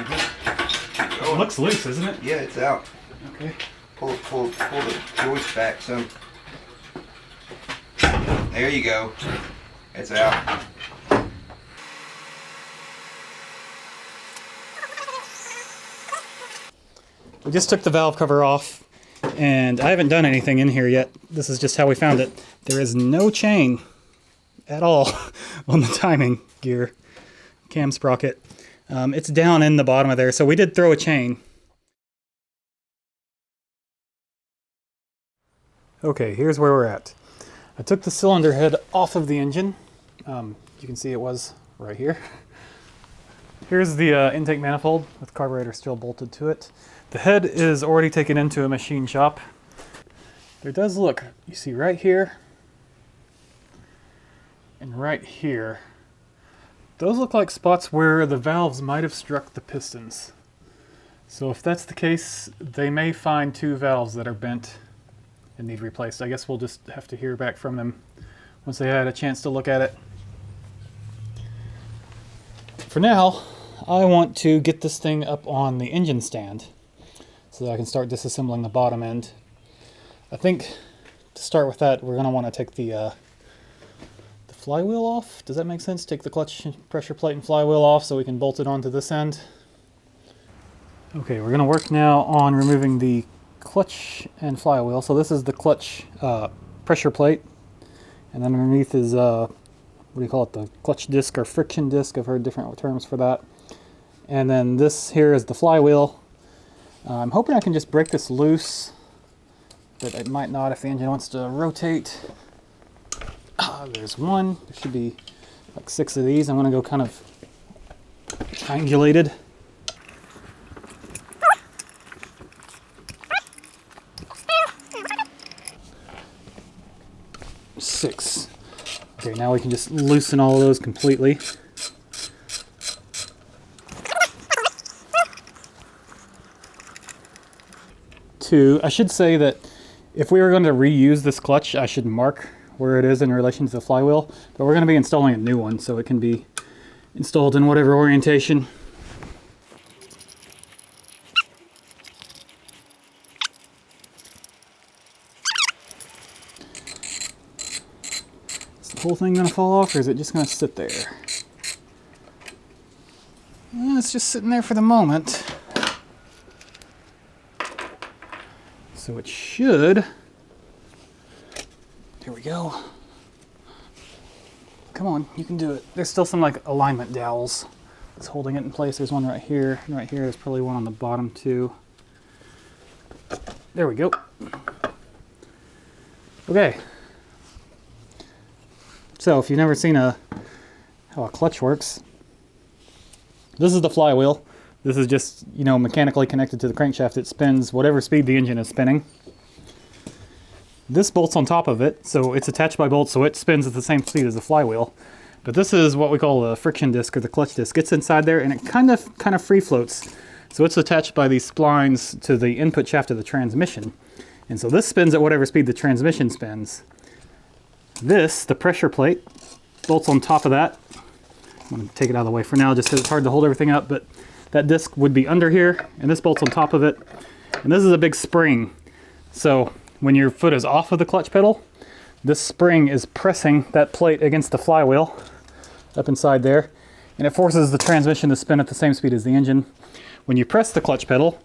Mm-hmm. It looks loose, isn't it? Yeah, it's out. Okay. Pull the joist back some. There you go. It's out. We just took the valve cover off, and I haven't done anything in here yet. This is just how we found it. There is no chain at all on the timing gear cam sprocket. It's down in the bottom of there, so we did throw a chain. Okay, here's where we're at. I took the cylinder head off of the engine. You can see it was right here. Here's the intake manifold with the carburetor still bolted to it. The head is already taken into a machine shop. There does look, you see right here and right here, those look like spots where the valves might have struck the pistons. So if that's the case, they may find two valves that are bent and need replaced. I guess we'll just have to hear back from them once they had a chance to look at it. For now, I want to get this thing up on the engine stand so that I can start disassembling the bottom end. I think to start with that, we're going to want to take the flywheel off. Does that make sense? Take the clutch pressure plate and flywheel off so we can bolt it onto this end. Okay, we're going to work now on removing the clutch and flywheel. So this is the clutch pressure plate, and then underneath is what do you call it, the clutch disc or friction disc. I've heard different terms for that. And then this here is the flywheel. I'm hoping I can just break this loose, but it might not if the engine wants to rotate. There's one. There should be like 6 of these. I'm going to go kind of triangulated. Six. Okay, now we can just loosen all of those completely. Two. I should say that if we were going to reuse this clutch, I should mark where it is in relation to the flywheel, but we're going to be installing a new one, so it can be installed in whatever orientation. Is the whole thing going to fall off, or is it just going to sit there? It's just sitting there for the moment. So it should, here we go. Come on, you can do it. There's still some like alignment dowels that's holding it in place. There's one right here, and right here. There's probably one on the bottom too. There we go. Okay. So if you've never seen how a clutch works, this is the flywheel. This is just, you know, mechanically connected to the crankshaft. It spins whatever speed the engine is spinning. This bolts on top of it, so it's attached by bolts, so it spins at the same speed as the flywheel. But this is what we call the friction disc or the clutch disc. It's inside there, and it kind of free floats. So it's attached by these splines to the input shaft of the transmission. And so this spins at whatever speed the transmission spins. This, the pressure plate, bolts on top of that. I'm going to take it out of the way for now just because it's hard to hold everything up, but that disc would be under here, and this bolts on top of it. And this is a big spring. So when your foot is off of the clutch pedal, this spring is pressing that plate against the flywheel up inside there, and it forces the transmission to spin at the same speed as the engine. When you press the clutch pedal,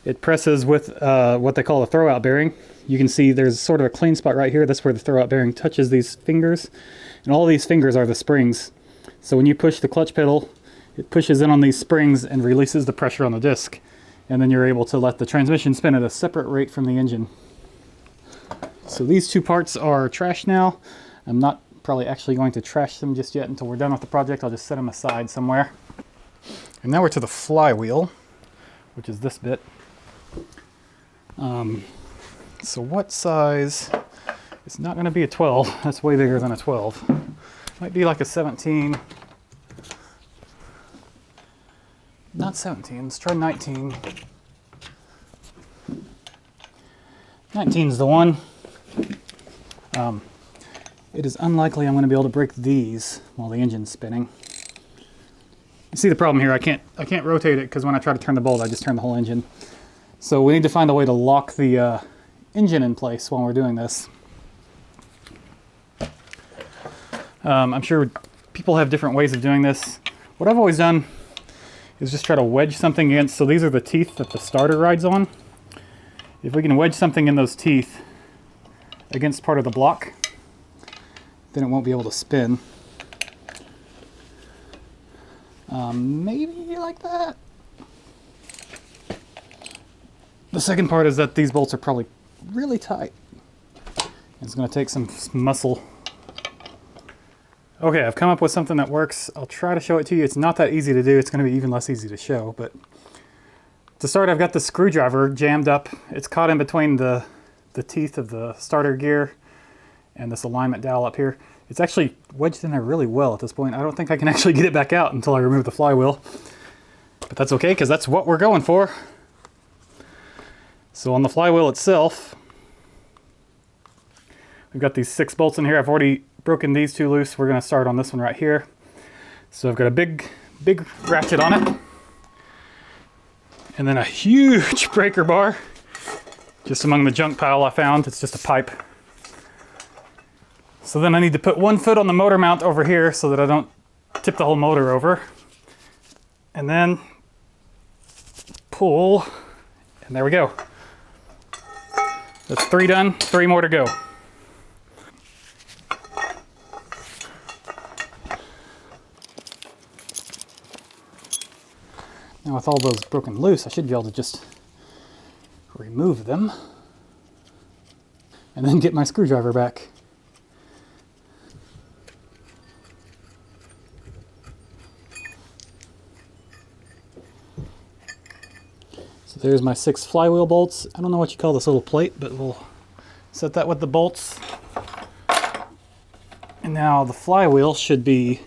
it presses with what they call a throwout bearing. You can see there's sort of a clean spot right here. That's where the throwout bearing touches these fingers, and all these fingers are the springs. So when you push the clutch pedal, it pushes in on these springs and releases the pressure on the disc. And then you're able to let the transmission spin at a separate rate from the engine. So these two parts are trashed now. I'm not probably actually going to trash them just yet until we're done with the project. I'll just set them aside somewhere. And now we're to the flywheel, which is this bit. So what size? It's not going to be a 12. That's way bigger than a 12. Might be like a 17. Not 17, let's try 19. 19's the one. It is unlikely I'm going to be able to break these while the engine's spinning. You see the problem here, I can't rotate it because when I try to turn the bolt, I just turn the whole engine. So we need to find a way to lock the engine in place while we're doing this. I'm sure people have different ways of doing this. What I've always done is just try to wedge something against, so these are the teeth that the starter rides on. If we can wedge something in those teeth against part of the block, then it won't be able to spin. Maybe like that. The second part is that these bolts are probably really tight. It's going to take some muscle. Okay, I've come up with something that works. I'll try to show it to you. It's not that easy to do. It's going to be even less easy to show. But to start, I've got the screwdriver jammed up. It's caught in between the teeth of the starter gear and this alignment dowel up here. It's actually wedged in there really well at this point. I don't think I can actually get it back out until I remove the flywheel. But that's okay, because that's what we're going for. So on the flywheel itself, we've got these 6 bolts in here. I've already broken these 2 loose. We're going to start on this one right here. So I've got a big ratchet on it. And then a huge breaker bar just among the junk pile I found. It's just a pipe. So then I need to put 1 foot on the motor mount over here so that I don't tip the whole motor over. And then pull, and there we go. That's 3 done, 3 more to go. Now with all those broken loose, I should be able to just remove them and then get my screwdriver back. So there's my 6 flywheel bolts. I don't know what you call this little plate, but we'll set that with the bolts. And now the flywheel should be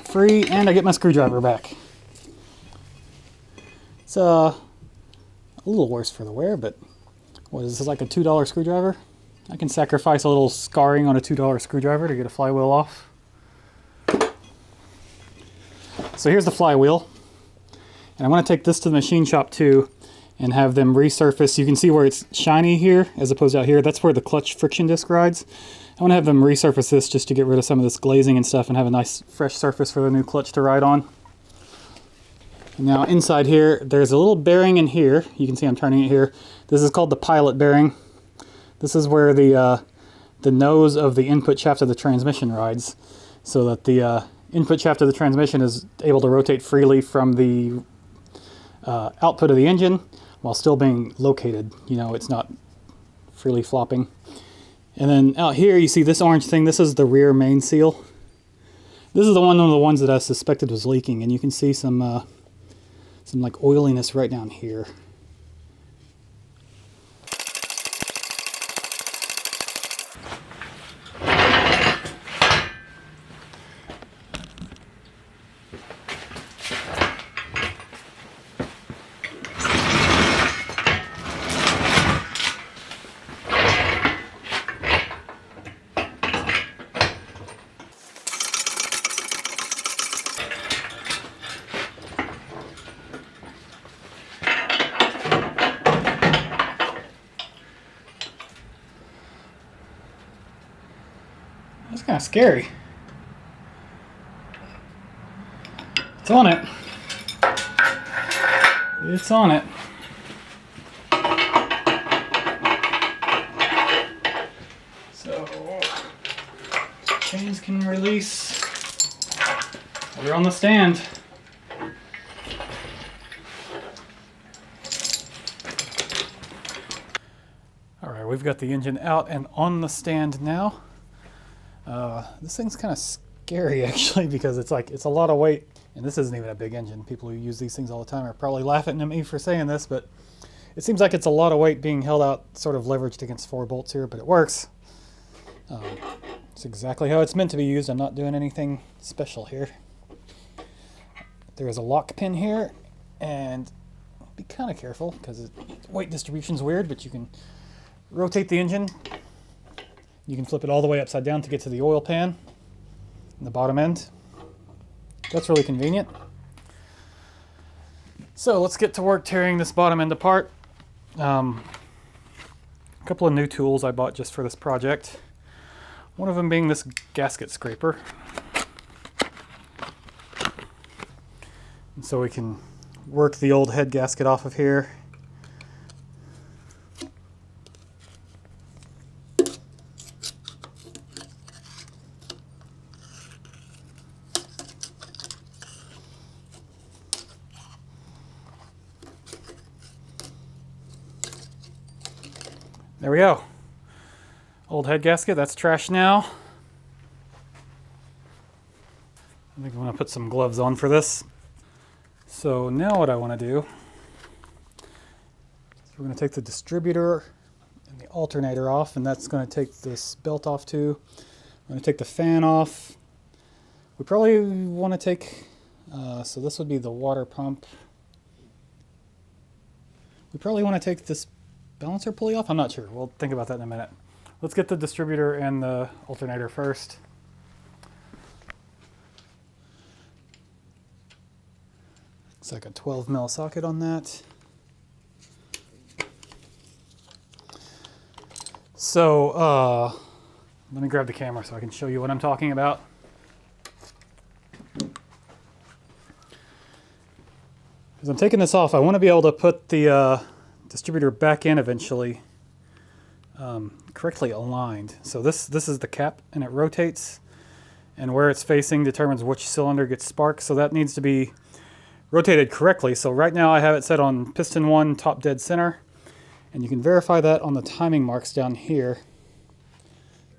free, and I get my screwdriver back. It's a little worse for the wear, but what is this, like a $2 screwdriver? I can sacrifice a little scarring on a $2 screwdriver to get a flywheel off. So here's the flywheel. And I want to take this to the machine shop too and have them resurface. You can see where it's shiny here as opposed to out here. That's where the clutch friction disc rides. I want to have them resurface this just to get rid of some of this glazing and stuff and have a nice fresh surface for the new clutch to ride on. Now inside here, there's a little bearing in here. You can see I'm turning it here. This is called the pilot bearing. This is where the nose of the input shaft of the transmission rides, so that the input shaft of the transmission is able to rotate freely from the output of the engine while still being located. You know, it's not freely flopping. And then out here, you see this orange thing. This is the rear main seal. This is one of the ones that I suspected was leaking, and you can see some like oiliness right down here. That's kind of scary. It's on it. It's on it. So, chains can release. We're on the stand. All right, we've got the engine out and on the stand now. This thing's kind of scary actually, because it's a lot of weight, and this isn't even a big engine. People who use these things all the time are probably laughing at me for saying this, but it seems like it's a lot of weight being held out, sort of leveraged against 4 bolts here, but it works. It's exactly how it's meant to be used. I'm not doing anything special here. There is a lock pin here, and be kind of careful because weight distribution's weird, but you can rotate the engine. You can flip it all the way upside down to get to the oil pan in the bottom end. That's really convenient. So let's get to work tearing this bottom end apart. A couple of new tools I bought just for this project. One of them being this gasket scraper. And so we can work the old head gasket off of here. There we go. Old head gasket, that's trash now. I think I'm going to put some gloves on for this. So now what I want to do is we're going to take the distributor and the alternator off, and that's going to take this belt off too. I'm going to take the fan off. We probably want to take, so this would be the water pump. We probably want to take this balancer pulley off? I'm not sure. We'll think about that in a minute. Let's get the distributor and the alternator first. Looks like a 12 mil socket on that. So, let me grab the camera so I can show you what I'm talking about. As I'm taking this off, I want to be able to put the distributor back in eventually, correctly aligned. So this is the cap, and it rotates, and where it's facing determines which cylinder gets sparked. So that needs to be rotated correctly. So right now I have it set on piston 1, top dead center, and you can verify that on the timing marks down here.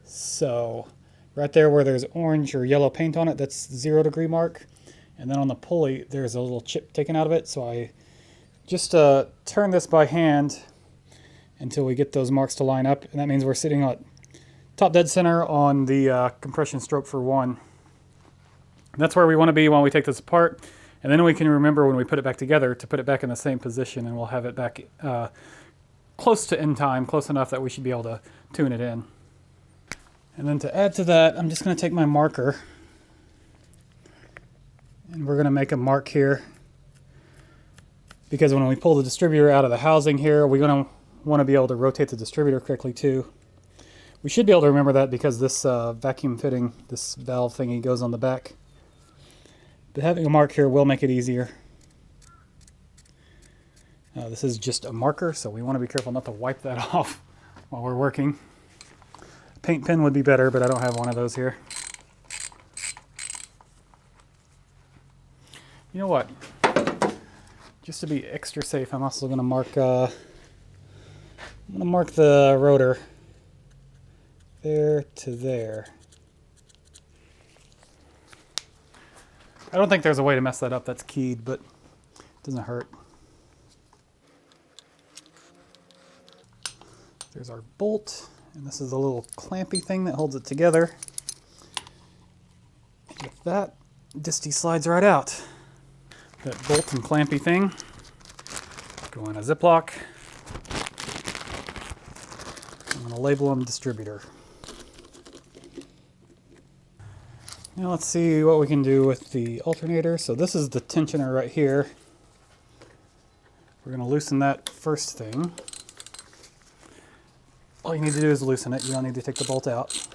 So right there where there's orange or yellow paint on it, that's 0 degree mark. And then on the pulley, there's a little chip taken out of it. So I just turn this by hand until we get those marks to line up. And that means we're sitting at top dead center on the compression stroke for 1. And that's where we want to be when we take this apart. And then we can remember when we put it back together to put it back in the same position, and we'll have it back close to end time, close enough that we should be able to tune it in. And then to add to that, I'm just going to take my marker, and we're going to make a mark here, because when we pull the distributor out of the housing here, we're going to want to be able to rotate the distributor quickly too. We should be able to remember that because this vacuum fitting, this valve thingy goes on the back. But having a mark here will make it easier. This is just a marker, so we want to be careful not to wipe that off while we're working. A paint pen would be better, but I don't have one of those here. You know what? Just to be extra safe, I'm also going to mark. I'm going to mark the rotor there to there. I don't think there's a way to mess that up. That's keyed, but it doesn't hurt. There's our bolt, and this is a little clampy thing that holds it together. And with that, disty slides right out. That bolt and clampy thing go in a Ziploc. I'm going to label them distributor. Now let's see what we can do with the alternator. So this is the tensioner right here. We're going to loosen that first thing. All you need to do is loosen it. You don't need to take the bolt out.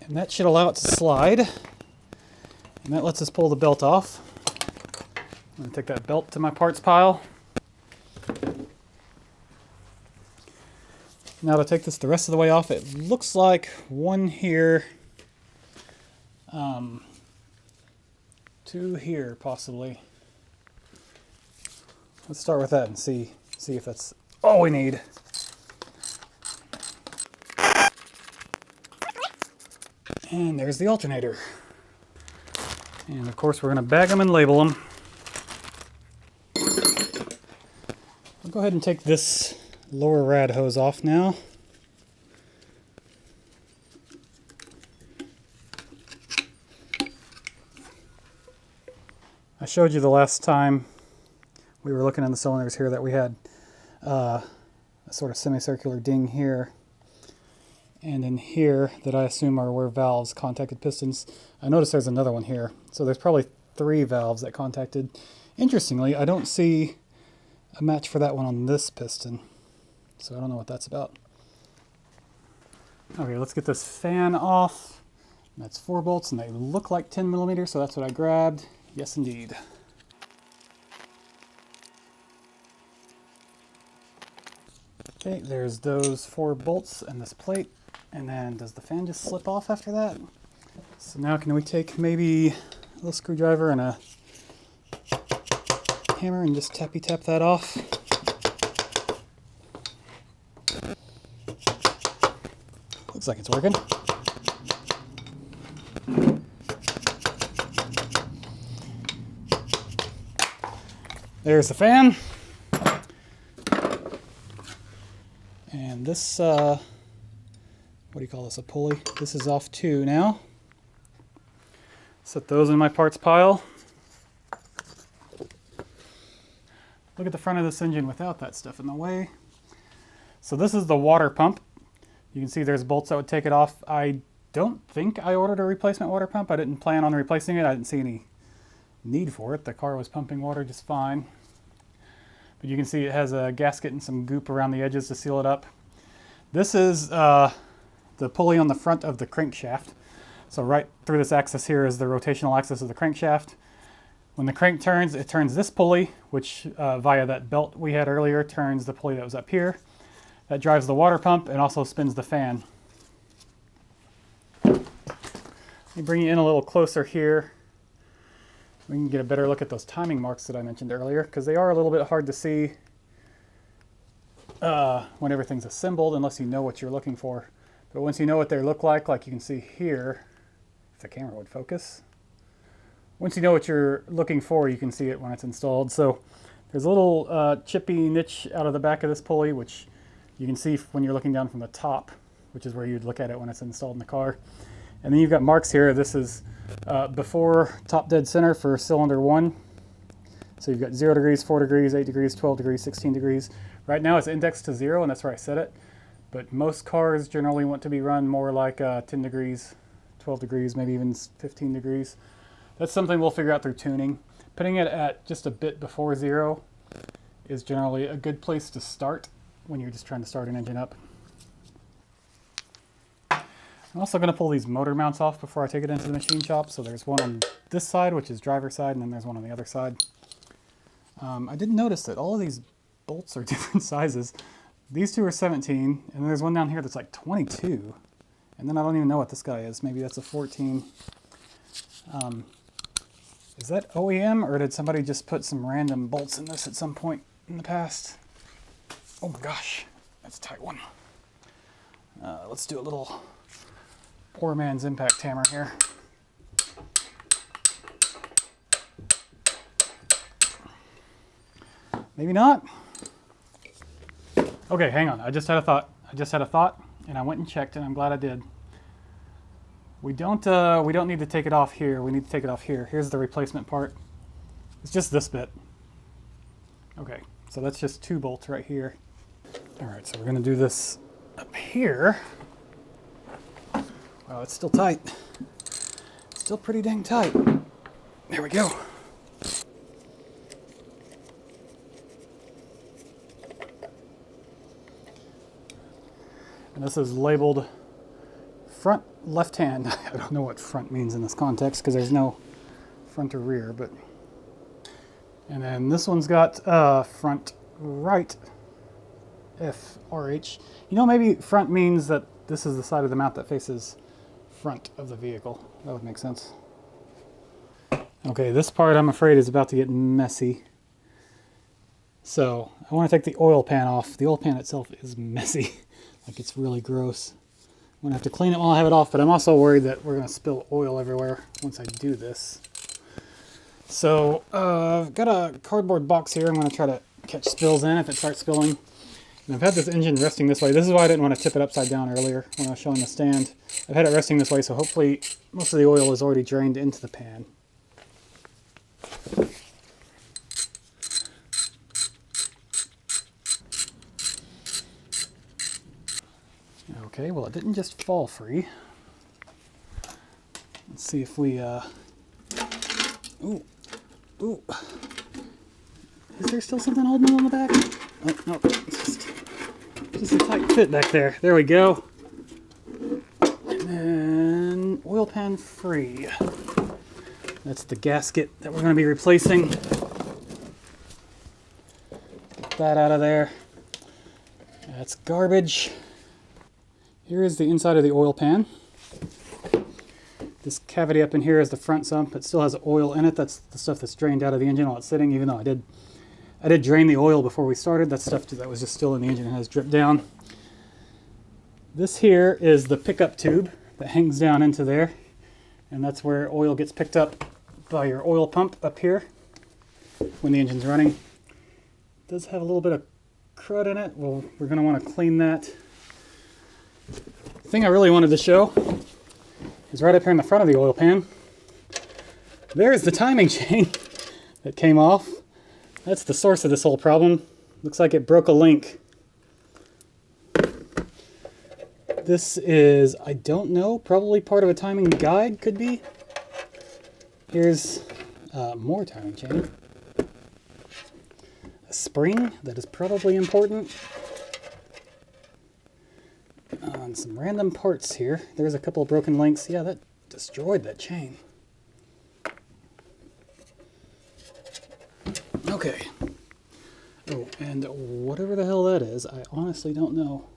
And that should allow it to slide. And that lets us pull the belt off. I'm going to take that belt to my parts pile. Now to take this the rest of the way off, it looks like one here, 2 here possibly. Let's start with that and see if that's all we need. And there's the alternator. And of course we're going to bag them and label them. I'll go ahead and take this lower rad hose off now. I showed you the last time we were looking in the cylinders here that we had a sort of semicircular ding here and in here that I assume are where valves contacted pistons. I noticed there's another one here. So there's probably 3 valves that contacted. Interestingly, I don't see a match for that one on this piston, so I don't know what that's about. Okay, let's get this fan off. That's 4 bolts and they look like 10 millimeters, so that's what I grabbed. Yes, indeed. Okay, there's those 4 bolts and this plate. And then does the fan just slip off after that? So now can we take maybe a little screwdriver and a hammer and just tappy tap that off? Looks like it's working. There's the fan. And this, what do you call this, a pulley? This is off too now. Set those in my parts pile. Look at the front of this engine without that stuff in the way. So this is the water pump. You can see there's bolts that would take it off. I don't think I ordered a replacement water pump. I didn't plan on replacing it. I didn't see any need for it. The car was pumping water just fine. But you can see it has a gasket and some goop around the edges to seal it up. This is the pulley on the front of the crankshaft. So right through this axis here is the rotational axis of the crankshaft. When the crank turns, it turns this pulley, which via that belt we had earlier, turns the pulley that was up here. That drives the water pump and also spins the fan. Let me bring you in a little closer here. We can get a better look at those timing marks that I mentioned earlier, because they are a little bit hard to see when everything's assembled unless you know what you're looking for. But once you know what they look like you can see here, if the camera would focus. Once you know what you're looking for, you can see it when it's installed. So there's a little chippy niche out of the back of this pulley, which you can see when you're looking down from the top, which is where you'd look at it when it's installed in the car. And then you've got marks here. This is before top dead center for cylinder 1. So you've got 0 degrees, 4 degrees, 8 degrees, 12 degrees, 16 degrees. Right now it's indexed to 0, and that's where I set it. But most cars generally want to be run more like 10 degrees, 12 degrees, maybe even 15 degrees. That's something we'll figure out through tuning. Putting it at just a bit before 0 is generally a good place to start when you're just trying to start an engine up. I'm also going to pull these motor mounts off before I take it into the machine shop. So there's one on this side, which is driver's side, and then there's one on the other side. I did notice that all of these bolts are different sizes. These two are 17, and there's one down here that's like 22. And then I don't even know what this guy is. Maybe that's a 14. Is that OEM, or did somebody just put some random bolts in this at some point in the past? Oh my gosh, that's a tight one. Let's do a little poor man's impact hammer here. Maybe not. Okay, hang on. I just had a thought, and I went and checked, and I'm glad I did. We don't need to take it off here. We need to take it off here. Here's the replacement part. It's just this bit. Okay, so that's just 2 bolts right here. All right, so we're gonna do this up here. Wow, it's still tight. Still pretty dang tight. There we go. And this is labeled front left hand. I don't know what front means in this context because there's no front or rear, but. And then this one's got front right FRH. You know, maybe front means that this is the side of the mount that faces front of the vehicle. That would make sense. Okay, this part I'm afraid is about to get messy. So I want to take the oil pan off. The oil pan itself is messy. Like, it's really gross. I'm going to have to clean it while I have it off, but I'm also worried that we're going to spill oil everywhere once I do this. So I've got a cardboard box here. I'm going to try to catch spills in if it starts spilling. And I've had this engine resting this way. This is why I didn't want to tip it upside down earlier when I was showing the stand. I've had it resting this way, so hopefully most of the oil is already drained into the pan. Okay, well, it didn't just fall free. Let's see if we Ooh. Ooh. Is there still something holding it on the back? Oh, no. It's just a tight fit back there. There we go. And then oil pan free. That's the gasket that we're going to be replacing. Get that out of there. That's garbage. Here is the inside of the oil pan. This cavity up in here is the front sump. It still has oil in it. That's the stuff that's drained out of the engine while it's sitting, even though I did drain the oil before we started. That stuff that was just still in the engine and has dripped down. This here is the pickup tube that hangs down into there, and that's where oil gets picked up by your oil pump up here when the engine's running. It does have a little bit of crud in it. Well, we're going to want to clean that. The thing I really wanted to show is right up here in the front of the oil pan. There's the timing chain that came off. That's the source of this whole problem. Looks like it broke a link. This is, I don't know, probably part of a timing guide, could be. Here's more timing chain. A spring that is probably important. And some random parts here. There's a couple of broken links. Yeah, that destroyed that chain. Okay. Oh, and whatever the hell that is, I honestly don't know.